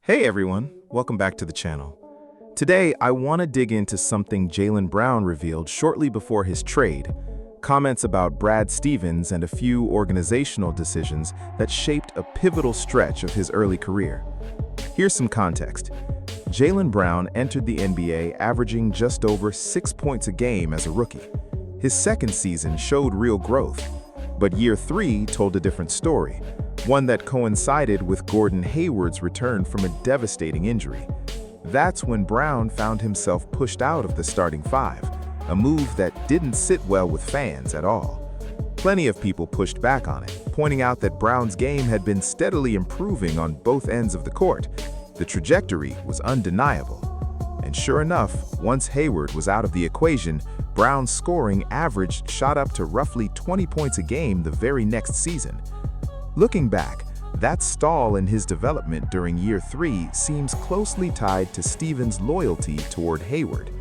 Hey everyone, welcome back to the channel. Today, I want to dig into something Jaylen Brown revealed shortly before his trade, comments about Brad Stevens and a few organizational decisions that shaped a pivotal stretch of his early career. Here's some context. Jaylen Brown entered the NBA averaging just over 6 points a game as a rookie. His second season showed real growth, but year 3 told a different story, one that coincided with Gordon Hayward's return from a devastating injury. That's when Brown found himself pushed out of the starting five, a move that didn't sit well with fans at all. Plenty of people pushed back on it, pointing out that Brown's game had been steadily improving on both ends of the court. The trajectory was undeniable. And sure enough, once Hayward was out of the equation, Brown's scoring average shot up to roughly 20 points a game the very next season. Looking back, that stall in his development during year 3 seems closely tied to Stevens' loyalty toward Hayward.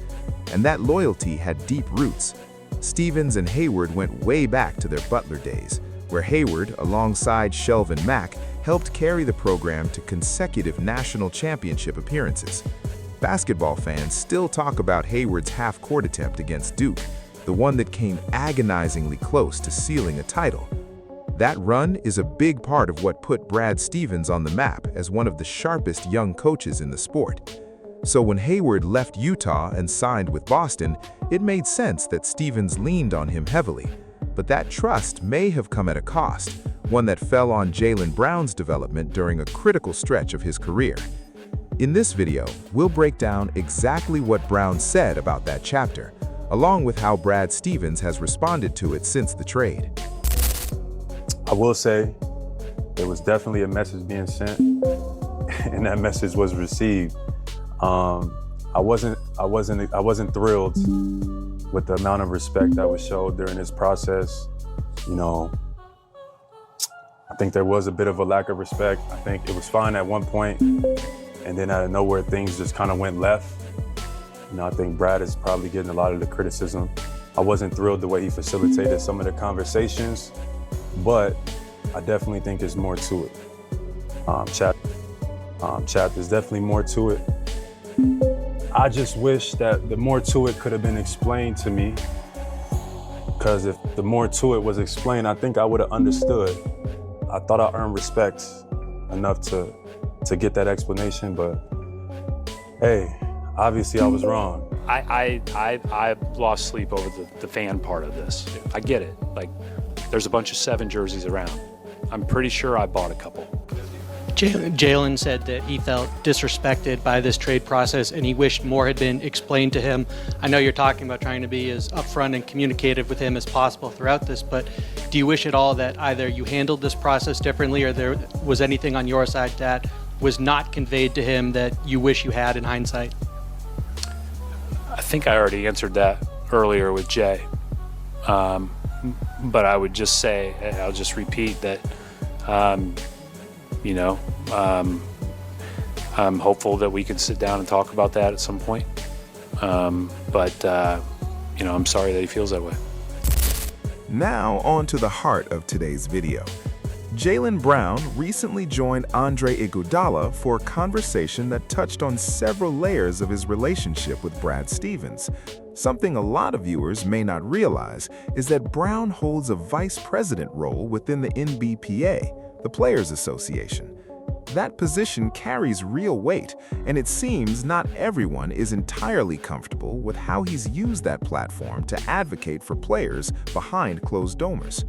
And that loyalty had deep roots. Stevens and Hayward went way back to their Butler days, where Hayward, alongside Shelvin Mack, helped carry the program to consecutive national championship appearances. Basketball fans still talk about Hayward's half-court attempt against Duke, the one that came agonizingly close to sealing a title. That run is a big part of what put Brad Stevens on the map as one of the sharpest young coaches in the sport. So when Hayward left Utah and signed with Boston, it made sense that Stevens leaned on him heavily. But that trust may have come at a cost, one that fell on Jaylen Brown's development during a critical stretch of his career. In this video, we'll break down exactly what Brown said about that chapter, along with how Brad Stevens has responded to it since the trade. I will say there was definitely a message being sent, and that message was received. I wasn't thrilled with the amount of respect that was showed during this process. You know, I think there was a bit of a lack of respect. I think it was fine at one point, and then out of nowhere, things just kind of went left. You know, I think Brad is probably getting a lot of the criticism. I wasn't thrilled the way he facilitated some of the conversations, but I definitely think there's more to it. There's definitely more to it. I just wish that the more to it could have been explained to me, because if the more to it was explained, I think I would have understood. I thought I earned respect enough to get that explanation, but hey, obviously I was wrong. I lost sleep over the fan part of this. I get it. Like, there's a bunch of 7 jerseys around. I'm pretty sure I bought a couple. Jaylen said that he felt disrespected by this trade process and he wished more had been explained to him. I know you're talking about trying to be as upfront and communicative with him as possible throughout this, but do you wish at all that either you handled this process differently or there was anything on your side that was not conveyed to him that you wish you had in hindsight? I think I already answered that earlier with Jay. But I would just say, I'll just repeat that, I'm hopeful that we can sit down and talk about that at some point. I'm sorry that he feels that way. Now on to the heart of today's video. Jaylen Brown recently joined Andre Iguodala for a conversation that touched on several layers of his relationship with Brad Stevens. Something a lot of viewers may not realize is that Brown holds a vice president role within the NBPA, the Players Association. That position carries real weight, and it seems not everyone is entirely comfortable with how he's used that platform to advocate for players behind closed doors.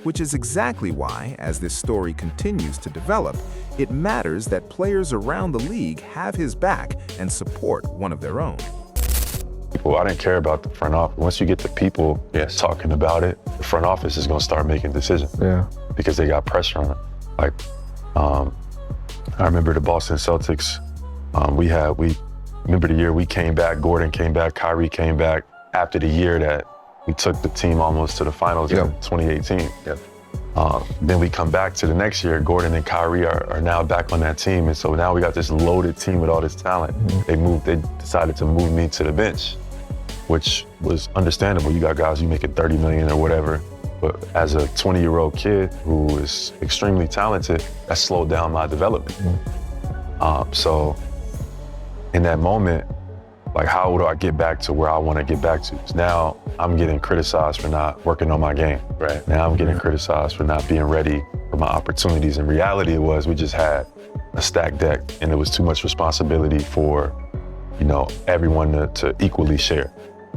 Which is exactly why, as this story continues to develop, it matters that players around the league have his back and support one of their own. I didn't care about the front office. Once you get the people talking about it, the front office is going to start making decisions. Because they got pressure on it. Like, I remember the Boston Celtics. We remember the year we came back. Gordon came back. Kyrie came back after the year that we took the team almost to the finals in 2018. Then we come back to the next year. Gordon and Kyrie are now back on that team, and so now we got this loaded team with all this talent. They decided to move me to the bench, which was understandable. You got guys, you making $30 million or whatever, but as a 20-year-old kid who is extremely talented, that slowed down my development. So in that moment, like, how do I get back to where I want to get back to? 'Cause now I'm getting criticized for not working on my game. Right. Now I'm getting criticized for not being ready for my opportunities. In reality, it was we just had a stacked deck, and it was too much responsibility for, you know, everyone to equally share.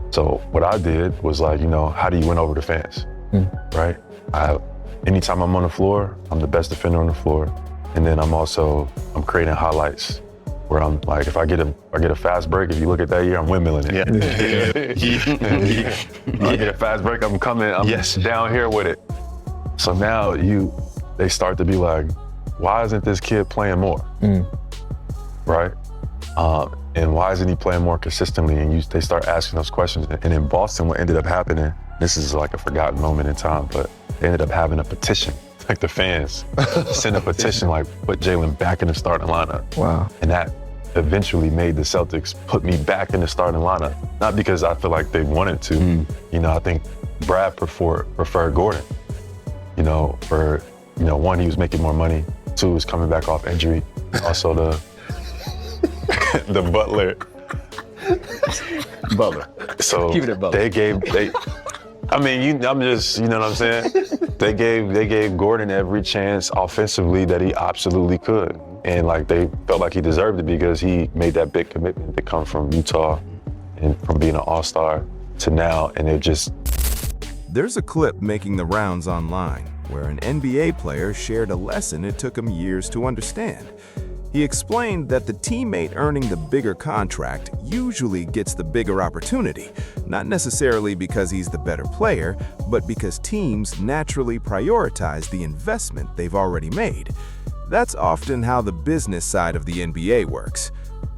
So what I did was like, you know, how do you win over the fans? Right. Anytime I'm on the floor, I'm the best defender on the floor, and then I'm creating highlights. Where I'm like, if I get a fast break, if you look at that year, I'm windmilling it. I get a fast break, I'm down here with it. So now they start to be like, why isn't this kid playing more? Right? And why isn't he playing more consistently? And they start asking those questions. And in Boston, what ended up happening, this is like a forgotten moment in time, but they ended up having a petition. Like the fans sent a petition, like put Jaylen back in the starting lineup. Wow. And that eventually made the Celtics put me back in the starting lineup. Not because I feel like they wanted to. You know, I think Brad preferred Gordon. You know, one, he was making more money. Two, he was coming back off injury. Also the Butler. So Keep it at Butler. you know what I'm saying? They gave Gordon every chance offensively that he absolutely could. And like they felt like he deserved it because he made that big commitment to come from Utah and from being an all-star to now, and it just... There's a clip making the rounds online where an NBA player shared a lesson it took him years to understand. He explained that the teammate earning the bigger contract usually gets the bigger opportunity, not necessarily because he's the better player, but because teams naturally prioritize the investment they've already made. That's often how the business side of the NBA works.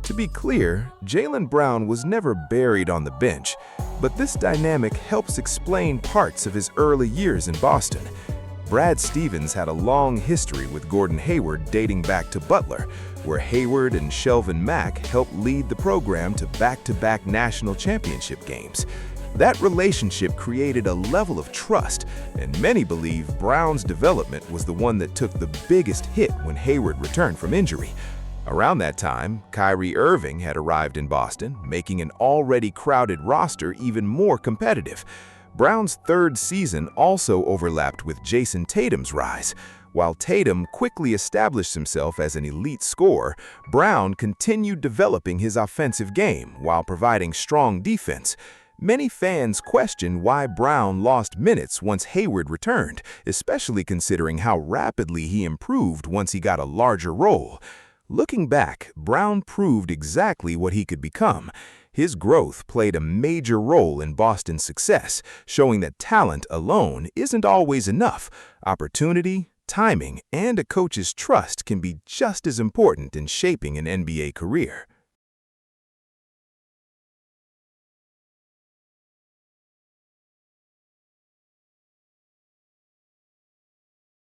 To be clear, Jaylen Brown was never buried on the bench, but this dynamic helps explain parts of his early years in Boston. Brad Stevens had a long history with Gordon Hayward dating back to Butler, where Hayward and Shelvin Mack helped lead the program to back-to-back national championship games. That relationship created a level of trust, and many believe Brown's development was the one that took the biggest hit when Hayward returned from injury. Around that time, Kyrie Irving had arrived in Boston, making an already crowded roster even more competitive. Brown's third season also overlapped with Jason Tatum's rise. While Tatum quickly established himself as an elite scorer, Brown continued developing his offensive game while providing strong defense. Many fans question why Brown lost minutes once Hayward returned, especially considering how rapidly he improved once he got a larger role. Looking back, Brown proved exactly what he could become. His growth played a major role in Boston's success, showing that talent alone isn't always enough. Opportunity, timing, and a coach's trust can be just as important in shaping an NBA career.